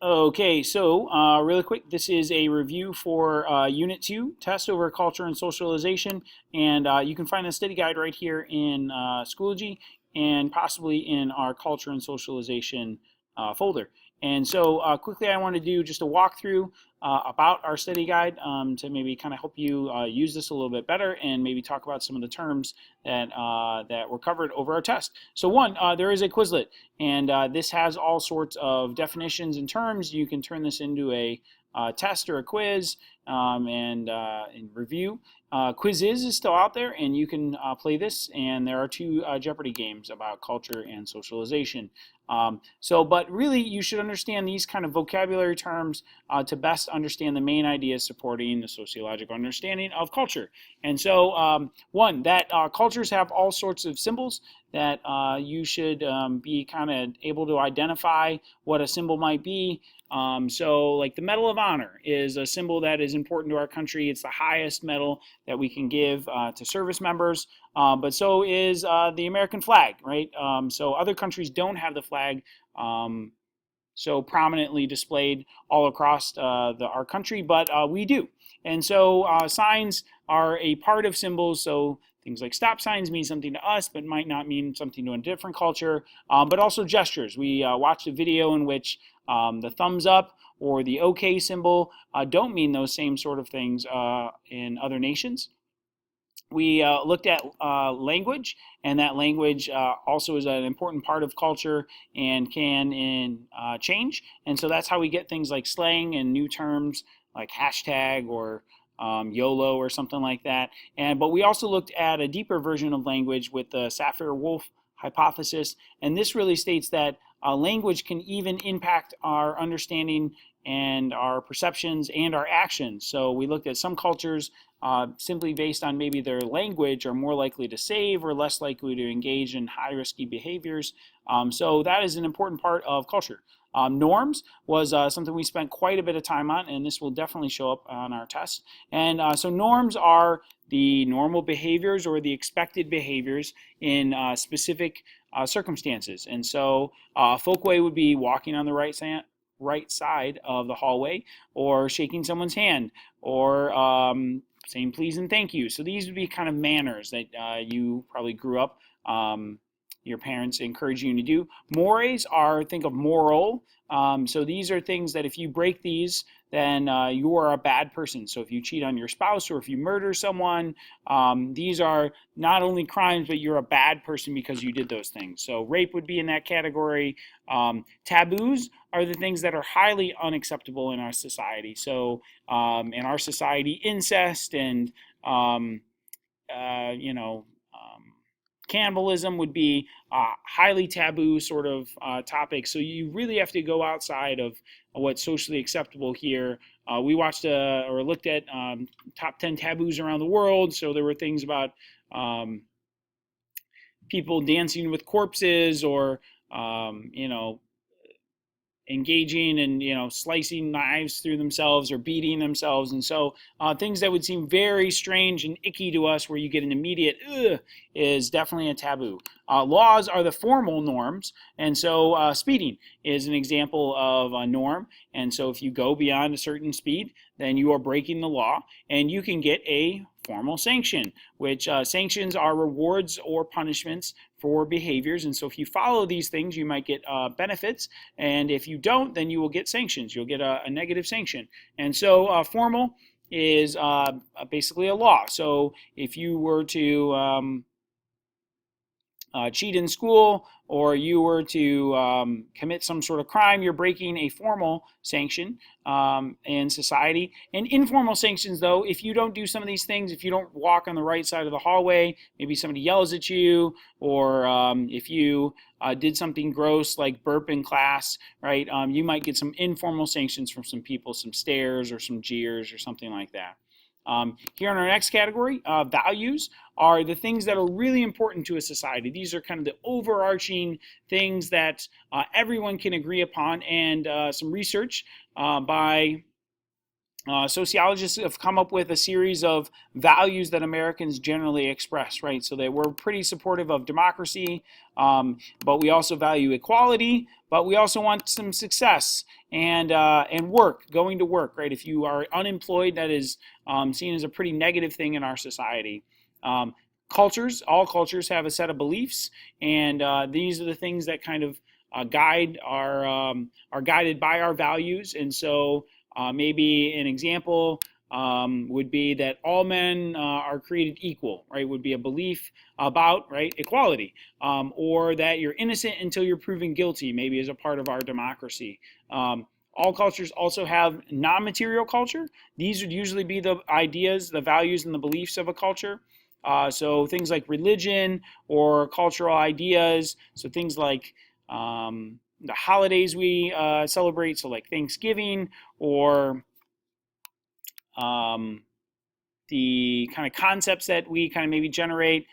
Okay, so really quick, this is a review for Unit 2, Test over Culture and Socialization, and you can find the study guide right here in Schoology and possibly in our Culture and Socialization folder. And so quickly I want to do just a walkthrough about our study guide to maybe kind of help you use this a little bit better and maybe talk about some of the terms that were covered over our test. So one, there is a Quizlet. And this has all sorts of definitions and terms. You can turn this into a test or a quiz and review. Quiz is still out there, and you can play this. And there are two Jeopardy games about culture and socialization. But really, you should understand these kind of vocabulary terms to best understand the main ideas supporting the sociological understanding of culture. And so, one, that cultures have all sorts of symbols that you should be kind of able to identify what a symbol might be. So like the Medal of Honor is a symbol that is important to our country. It's the highest medal that we can give to service members, but so is the American flag, right? So other countries don't have the flag so prominently displayed all across our country, but we do. And so signs are a part of symbols. So things like stop signs mean something to us, but might not mean something to a different culture. But also gestures. We watched a video in which the thumbs up or the OK symbol don't mean those same sort of things in other nations. We looked at language, and that language also is an important part of culture and can change. And so that's how we get things like slang and new terms like hashtag or YOLO or something like that. But we also looked at a deeper version of language with the Sapir-Whorf hypothesis, and this really states that language can even impact our understanding and our perceptions and our actions. So we looked at some cultures simply based on maybe their language are more likely to save or less likely to engage in high risky behaviors. So that is an important part of culture. Norms was something we spent quite a bit of time on, and this will definitely show up on our test. And so norms are the normal behaviors or the expected behaviors in specific circumstances. And so folkway would be walking on the right side of the hallway, or shaking someone's hand, or saying please and thank you. So these would be kind of manners that you probably grew up your parents encourage you to do. Mores are, think of moral. So these are things that if you break these, then you are a bad person. So if you cheat on your spouse or if you murder someone, these are not only crimes, but you're a bad person because you did those things. So rape would be in that category. Taboos are the things that are highly unacceptable in our society. So in our society, incest and you know, cannibalism would be highly taboo sort of topic. So you really have to go outside of what's socially acceptable here. We watched or looked at top 10 taboos around the world. So there were things about people dancing with corpses or, you know, engaging and slicing knives through themselves or beating themselves, and so things that would seem very strange and icky to us where you get an immediate ugh is definitely a taboo. Laws are the formal norms, and so speeding is an example of a norm, and so if you go beyond a certain speed, then you are breaking the law, and you can get a formal sanction, which sanctions are rewards or punishments for behaviors. And so if you follow these things, you might get benefits. And if you don't, then you will get sanctions. You'll get a negative sanction. And so formal is basically a law. So if you were to cheat in school, or you were to commit some sort of crime, you're breaking a formal sanction in society. And informal sanctions, though, if you don't do some of these things, if you don't walk on the right side of the hallway, maybe somebody yells at you, or if you did something gross like burp in class, right, you might get some informal sanctions from some people, some stares or some jeers or something like that. Here in our next category, values are the things that are really important to a society. These are kind of the overarching things that everyone can agree upon, and some research by Sociologists have come up with a series of values that Americans generally express, right? So that we're pretty supportive of democracy, but we also value equality, but we also want some success and work, going to work, right? If you are unemployed, that is seen as a pretty negative thing in our society. Um, all cultures have a set of beliefs, and these are the things that kind of guide are guided by our values, and so maybe an example would be that all men are created equal, right? Would be a belief about, right, equality, or that you're innocent until you're proven guilty, maybe as a part of our democracy. All cultures also have non-material culture. These would usually be the ideas, the values, and the beliefs of a culture. So things like religion or cultural ideas. So things like the holidays we celebrate, so like Thanksgiving, or um, the kind of concepts that we kind of maybe generate.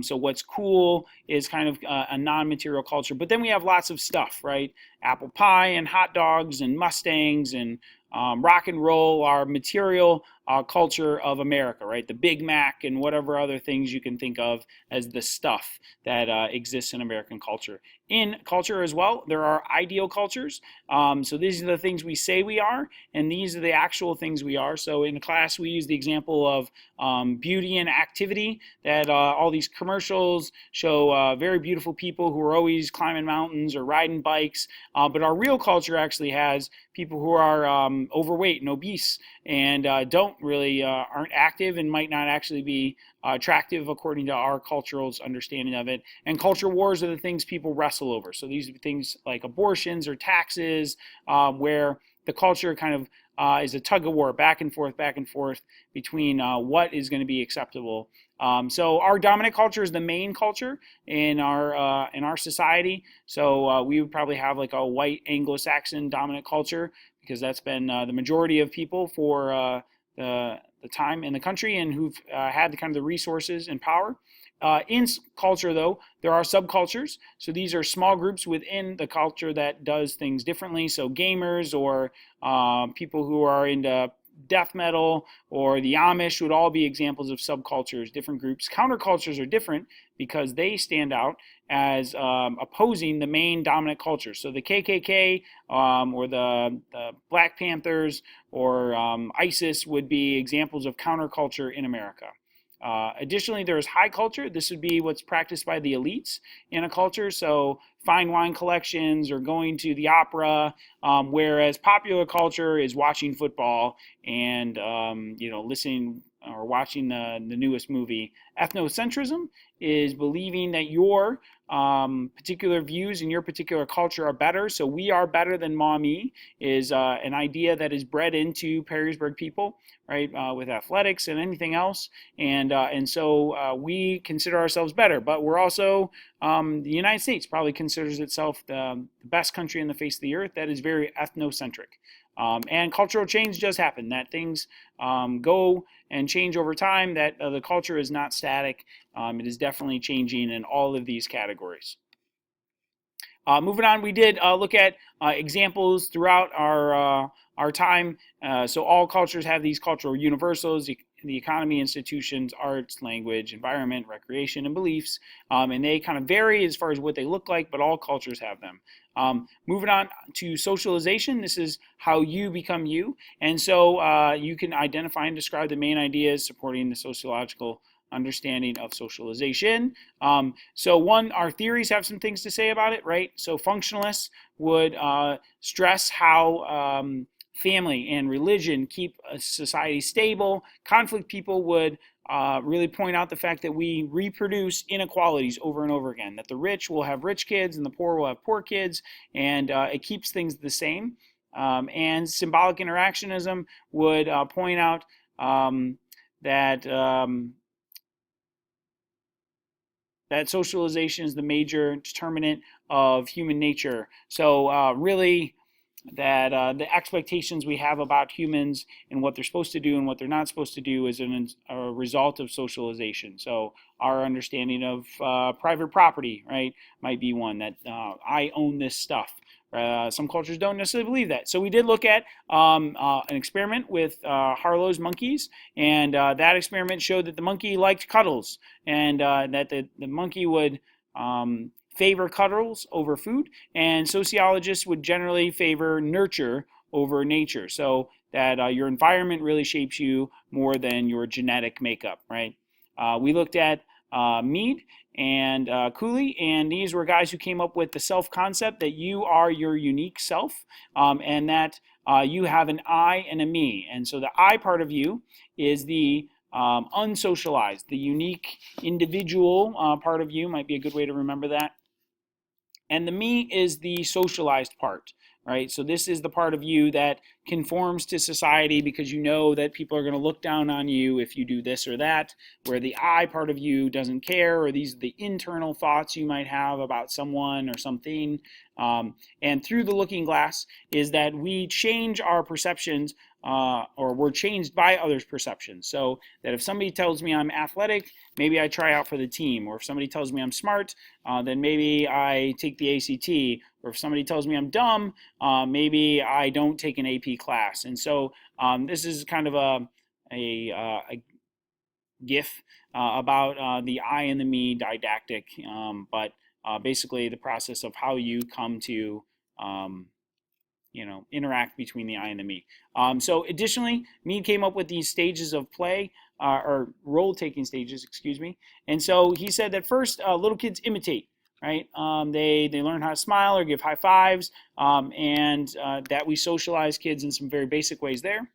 So what's cool is kind of a non-material culture. But then we have lots of stuff, right? Apple pie and hot dogs and Mustangs and rock and roll are material culture of America, right? The Big Mac and whatever other things you can think of as the stuff that exists in American culture. In culture as well, there are ideal cultures. So these are the things we say we are, and these are the actual things we are. So in class, we use the example of beauty and activity, that all these commercials show very beautiful people who are always climbing mountains or riding bikes, but our real culture actually has people who are overweight and obese and don't really aren't active and might not actually be attractive according to our cultural understanding of it. And culture wars are the things people wrestle over. So these are things like abortions or taxes, where the culture kind of is a tug of war, back and forth between what is going to be acceptable. So our dominant culture is the main culture in our society. So we would probably have like a white Anglo-Saxon dominant culture, because that's been the majority of people for the time in the country, and who've had the kind of the resources and power. In culture, though, there are subcultures. So these are small groups within the culture that does things differently. So gamers or people who are into death metal or the Amish would all be examples of subcultures, different groups. Countercultures are different because they stand out as opposing the main dominant culture. So the KKK or the Black Panthers or ISIS would be examples of counterculture in America. Additionally, there's high culture. This would be what's practiced by the elites in a culture. So fine wine collections or going to the opera, whereas popular culture is watching football and listening or watching the newest movie. Ethnocentrism is believing that your particular views in your particular culture are better. So we are better than mommy is an idea that is bred into Perrysburg people, right, with athletics and anything else. And so we consider ourselves better, but we're also the United States probably considers itself the best country in the face of the earth. That is very ethnocentric. And cultural change does happen, that things go and change over time, that the culture is not static. It is definitely changing in all of these categories. Moving on, we did look at examples throughout our time. So all cultures have these cultural universals: the economy, institutions, arts, language, environment, recreation, and beliefs. And they kind of vary as far as what they look like, but all cultures have them. Moving on to socialization, this is how you become you. And so you can identify and describe the main ideas supporting the sociological understanding of socialization. So our theories have some things to say about it, right? So functionalists would stress how family and religion keep a society stable. Conflict people would really point out the fact that we reproduce inequalities over and over again, that the rich will have rich kids and the poor will have poor kids, and it keeps things the same. And symbolic interactionism would point out that socialization is the major determinant of human nature. So really, that the expectations we have about humans and what they're supposed to do and what they're not supposed to do is a result of socialization. So our understanding of private property, right, might be one, that I own this stuff, Some cultures don't necessarily believe that. So we did look at an experiment with Harlow's monkeys, and that experiment showed that the monkey liked cuddles, and that the monkey would favor cuddles over food, and sociologists would generally favor nurture over nature. So that your environment really shapes you more than your genetic makeup, right? We looked at Mead and Cooley, and these were guys who came up with the self-concept that you are your unique self, and that you have an I and a me. And so the I part of you is the unsocialized, the unique individual part of you, might be a good way to remember that. And the me is the socialized part, right? So this is the part of you that conforms to society because you know that people are going to look down on you if you do this or that, where the I part of you doesn't care, or these are the internal thoughts you might have about someone or something. And through the looking glass is that we change our perceptions or we're changed by others' perceptions. So that if somebody tells me I'm athletic, maybe I try out for the team. Or if somebody tells me I'm smart, then maybe I take the ACT. Or if somebody tells me I'm dumb, maybe I don't take an AP class. And so this is kind of a GIF about the I and the me didactic, but basically the process of how you come to interact between the I and the me. So additionally, Mead came up with these stages of play, or role-taking stages, excuse me. And so he said that first, little kids imitate, right? They learn how to smile or give high fives, and that we socialize kids in some very basic ways there.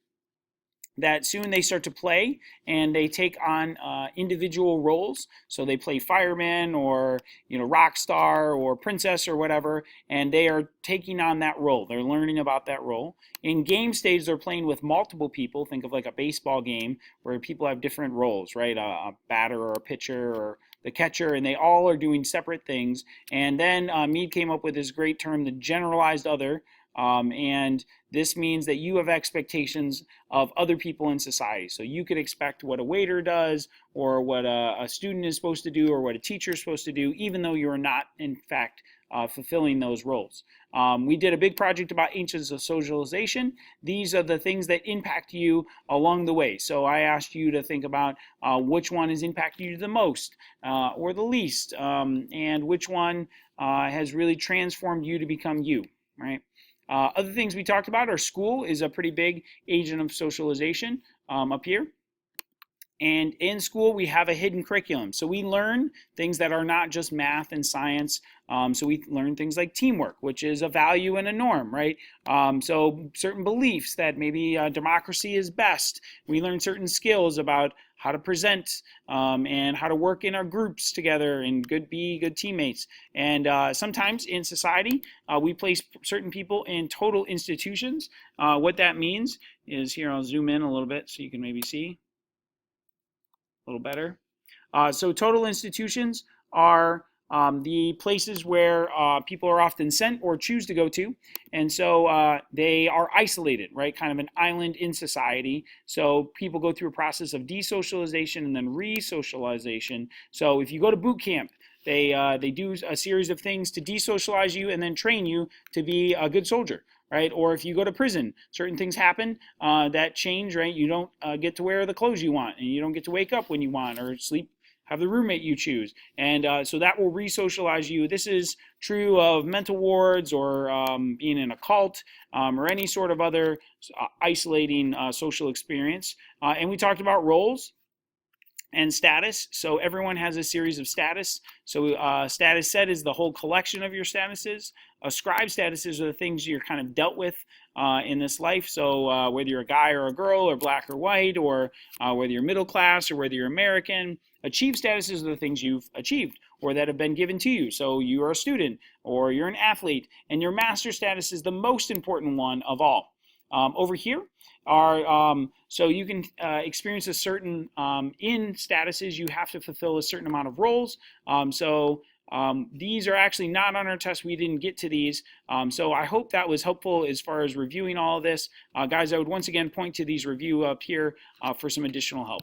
That soon they start to play and they take on individual roles. So they play fireman or rock star or princess or whatever, and they are taking on that role. They're learning about that role. In game stage, they're playing with multiple people. Think of like a baseball game where people have different roles, right? A batter or a pitcher or the catcher, and they all are doing separate things. And then Mead came up with this great term, the generalized other. And this means that you have expectations of other people in society. So you could expect what a waiter does, or what a student is supposed to do, or what a teacher is supposed to do, even though you're not, in fact, fulfilling those roles. We did a big project about ancients of socialization. These are the things that impact you along the way. So I asked you to think about which one has impacted you the most or the least, and which one has really transformed you to become you, right? Other things we talked about are school is a pretty big agent of socialization up here. And in school, we have a hidden curriculum. So we learn things that are not just math and science. So we learn things like teamwork, which is a value and a norm, right? So certain beliefs that maybe democracy is best. We learn certain skills about how to present and how to work in our groups together and be good teammates. And sometimes in society, we place certain people in total institutions. What that means is, here I'll zoom in a little bit so you can maybe see a little better. So total institutions are the places where people are often sent or choose to go to. And so they are isolated, right? Kind of an island in society. So people go through a process of desocialization and then re-socialization. So if you go to boot camp, they do a series of things to desocialize you and then train you to be a good soldier, right? Or if you go to prison, certain things happen that change, right? You don't get to wear the clothes you want, and you don't get to wake up when you want, or have the roommate you choose. And so that will re-socialize you. This is true of mental wards or being in a cult or any sort of other isolating social experience. And we talked about roles and status. So everyone has a series of status. So status set is the whole collection of your statuses. Ascribed statuses are the things you're kind of dealt with in this life. So whether you're a guy or a girl, or black or white, or whether you're middle class or whether you're American. Achieved statuses are the things you've achieved or that have been given to you. So you are a student or you're an athlete, and your master status is the most important one of all. Over here are, so you can experience a certain, in statuses, you have to fulfill a certain amount of roles. These are actually not on our test. We didn't get to these. So I hope that was helpful as far as reviewing all of this. Guys, I would once again point to these review up here for some additional help.